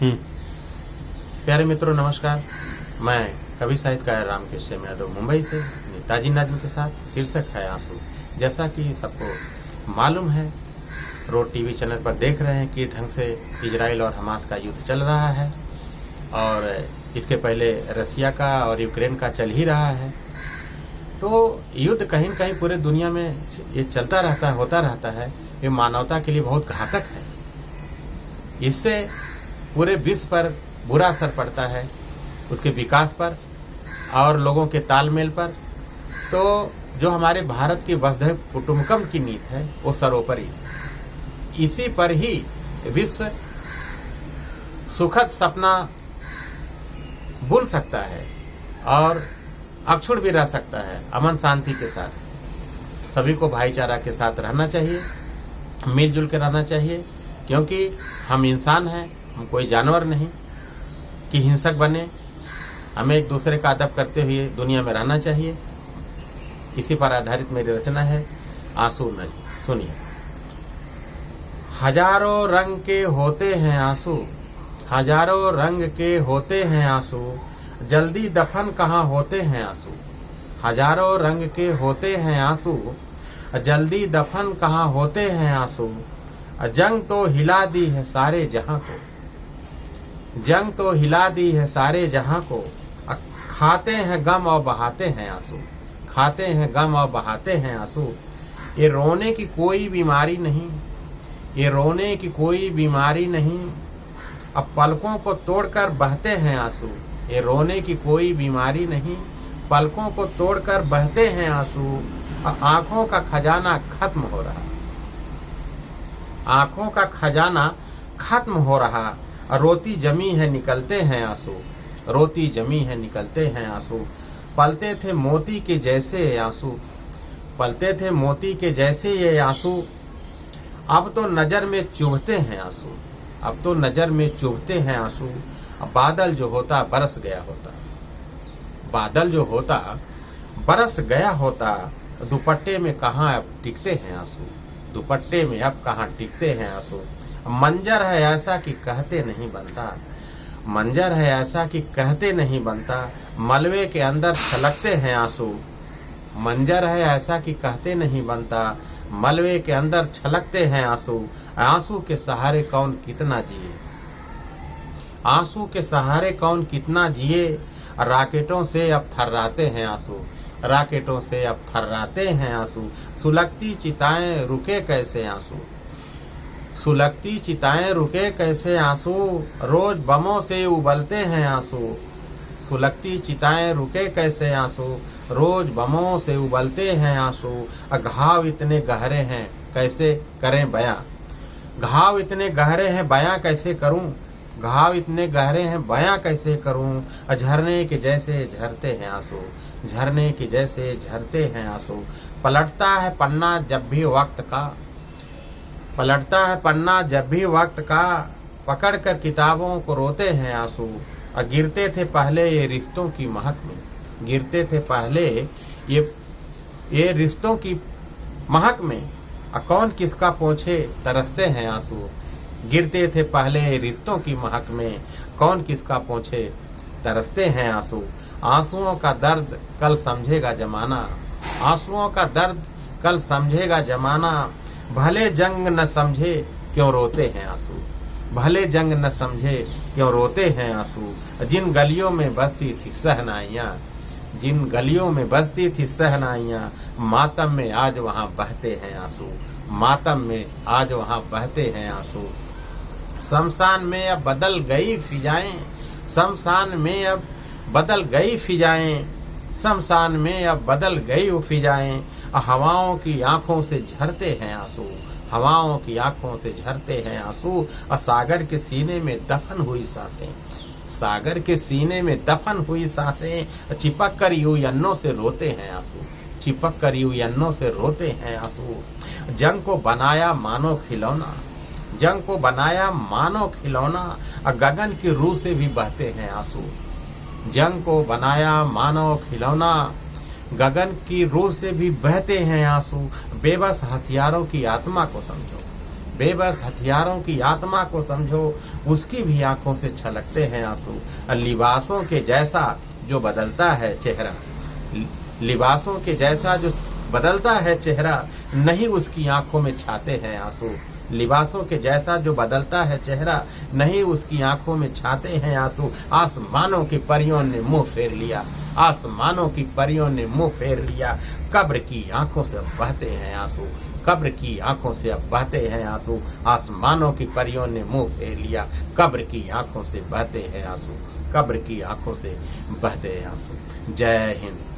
प्यारे मित्रों नमस्कार। मैं कवि साहित्यकार रामकृष्ण यादव मुंबई से ताजी नज्म के साथ। शीर्षक है आंसू। जैसा कि सबको मालूम है, रोड टीवी चैनल पर देख रहे हैं कि ढंग से इजराइल और हमास का युद्ध चल रहा है और इसके पहले रसिया का और यूक्रेन का चल ही रहा है। तो युद्ध कहीं न कहीं पूरे दुनिया में ये चलता रहता है, होता रहता है। ये मानवता के लिए बहुत घातक है। इससे पूरे विश्व पर बुरा असर पड़ता है, उसके विकास पर और लोगों के तालमेल पर। तो जो हमारे भारत की वसुधैव कुटुंबकम की नीति है वो सर्वोपरि, इसी पर ही विश्व सुखद सपना बुन सकता है और अक्षुण्ण भी रह सकता है अमन शांति के साथ। सभी को भाईचारा के साथ रहना चाहिए, मिलजुल के रहना चाहिए, क्योंकि हम इंसान हैं, हम कोई जानवर नहीं कि हिंसक बने। हमें एक दूसरे का अदब करते हुए दुनिया में रहना चाहिए। इसी पर आधारित मेरी रचना है आंसू नज्म। सुनिए। हजारों रंग के होते हैं आंसू, हजारों रंग के होते हैं आंसू, जल्दी दफन कहाँ होते हैं आंसू। हजारों रंग के होते हैं आंसू, जल्दी दफन कहाँ होते हैं आंसू। जंग तो हिला दी है सारे जहां को, जंग तो हिला दी है सारे जहां को। खाते हैं गम और बहाते हैं आंसू, खाते हैं गम और बहाते हैं आंसू। ये रोने की कोई बीमारी नहीं, ये रोने की कोई बीमारी नहीं। अब पलकों को तोड़कर बहते हैं आंसू, ये रोने की कोई बीमारी नहीं। पलकों को तोड़कर बहते हैं आंसू। आंखों का खजाना खत्म हो रहा, आंखों का खजाना खत्म हो रहा। रोती जमी है निकलते हैं आंसू, रोती जमी है निकलते हैं आंसू। पलते थे मोती के जैसे ये आंसू, पलते थे मोती के जैसे ये आंसू। अब तो नज़र में चुभते हैं आंसू, अब तो नज़र में चुभते हैं आंसू। बादल जो होता बरस गया होता, बादल जो होता बरस गया होता। दुपट्टे में कहाँ अब टिकते हैं आंसू, दुपट्टे में अब कहाँ टिकते हैं आंसू। मंजर है ऐसा कि कहते नहीं बनता, मंजर है ऐसा कि कहते नहीं बनता। मलबे के अंदर छलकते हैं आंसू, मंजर है ऐसा कि कहते नहीं बनता। मलबे के अंदर छलकते हैं आंसू। आंसू के सहारे कौन कितना जिए, आंसू के सहारे कौन कितना जिए। राकेटों से अब थर्राते हैं आंसू, राकेटों से अब थर्राते हैं आंसू। सुलगती चिताएं रुके कैसे आंसू, सुलगती चिताएं रुके कैसे आंसू। रोज बमों से उबलते हैं आंसू, सुलगती चिताएं रुके कैसे आंसू। रोज बमों से उबलते हैं आंसू। घाव इतने गहरे हैं कैसे करें बयां, घाव इतने गहरे हैं बयां कैसे करूं। घाव इतने गहरे हैं बयां कैसे करूं। झरने के जैसे झरते हैं आंसू, झरने के जैसे झरते हैं आंसू। पलटता है पन्ना जब भी वक्त का, पलटता है पन्ना जब भी वक्त का। पकड़ कर किताबों को रोते हैं आंसू। गिरते थे पहले ये रिश्तों की महक में, गिरते थे पहले ये रिश्तों की महक में। कौन किसका पोंछे तरसते हैं आंसू। गिरते थे पहले रिश्तों की महक में, कौन किसका पोंछे तरसते हैं आंसू। आंसुओं का दर्द कल समझेगा जमाना, आंसुओं का दर्द कल समझेगा जमाना। भले जंग न समझे क्यों रोते हैं आंसू, भले जंग न समझे क्यों रोते हैं आंसू। जिन गलियों में बसती थी सहनाइयाँ, जिन गलियों में बसती थी सहनाइयाँ। मातम में आज वहाँ बहते हैं आंसू, मातम में आज वहाँ बहते हैं आंसू। शमशान में अब बदल गई फिजाएं, शमशान में अब बदल गई फिजाएं। शमशान में अब बदल गई वो फिजाएं। हवाओं की आंखों से झरते हैं आंसू, हवाओं की आंखों से झरते हैं आंसू। सागर के सीने में दफन हुई सांसें, सागर के सीने में दफन हुई सांसें। चिपक कर यूं यन्नों से रोते हैं आंसू, चिपक कर यूं यन्नों से रोते हैं आंसू। जंग को बनाया मानो खिलौना, जंग को बनाया मानो खिलौना। गगन की रूह से भी बहते हैं आंसू, जंग को बनाया मानो खिलौना। गगन की रूह से भी बहते हैं आंसू। बेबस हथियारों की आत्मा को समझो, बेबस हथियारों की आत्मा को समझो, उसकी भी आंखों से छलकते हैं आंसू। लिबासों के जैसा जो बदलता है चेहरा, लिबासों के जैसा जो बदलता है चेहरा, नहीं उसकी आंखों में छाते हैं आंसू। लिबासों के जैसा जो बदलता है चेहरा, नहीं उसकी आंखों में छाते हैं आंसू। आसमानों की परियों ने मुंह फेर लिया, आसमानों की परियों ने मुंह फेर लिया। कब्र की आंखों से अब बहते हैं आंसू, कब्र की आंखों से अब बहते हैं आंसू। आसमानों की परियों ने मुंह फेर लिया, कब्र की आंखों से बहते हैं आंसू, कब्र की आंखों से बहते हैं आंसू। जय हिंद।